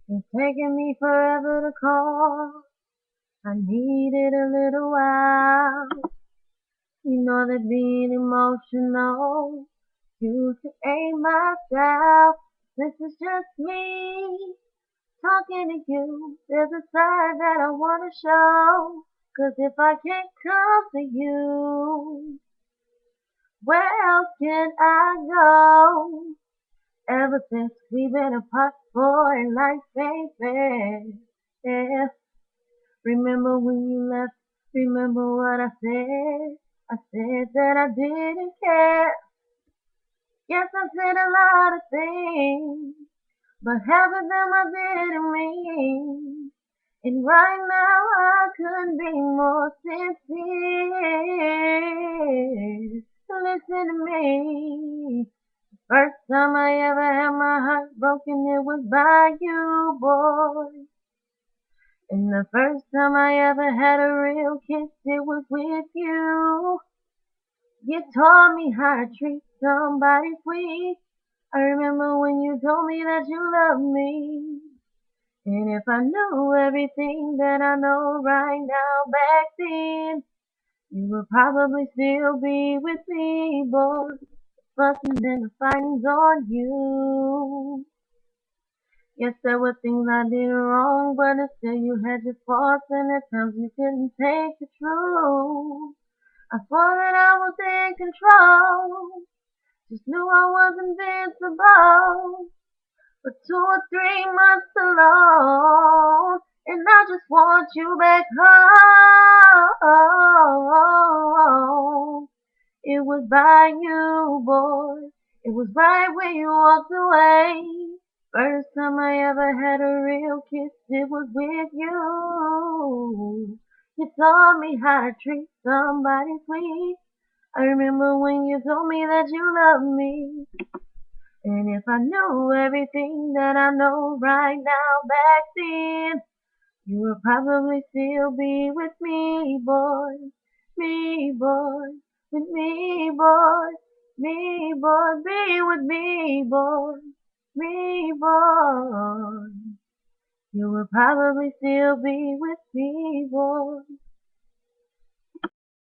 It's taken me forever to call. I needed a little while. You know that being emotional used to aid myself. This is just me talking to you. There's a side that I wanna show. 'Cause if I can't come to you, where else can I go? Ever since we've been apart, boy, life ain't fair. Yeah. Remember when you left? Remember what I said? I said that I didn't care. Yes, I said a lot of things, but half of them I didn't mean. And right now I couldn't be more sincere. Listen to me. First time I ever had my heart broken, it was by you, boy. And the first time I ever had a real kiss, it was with you. You taught me how to treat somebody sweet. I remember when you told me that you loved me. And if I knew everything that I know right now back then, you would probably still be with me, boy. Fussing and the fighting's on you. Yes, there were things I did wrong, but still you had your faults and at times you couldn't take the truth. I swore that I was in control, just knew I was invincible. For 2 or 3 months alone, and I just want you back home. It was by you, boy. It was right when you walked away. First time I ever had a real kiss, it was with you. You taught me how to treat somebody sweet. I remember when you told me that you loved me. And if I knew everything that I know right now back then, you would probably still be with me, boy. Me, boy. With me, boy. Me, boy. Be with me, boy. Me, boy. You would probably still be with me, boy.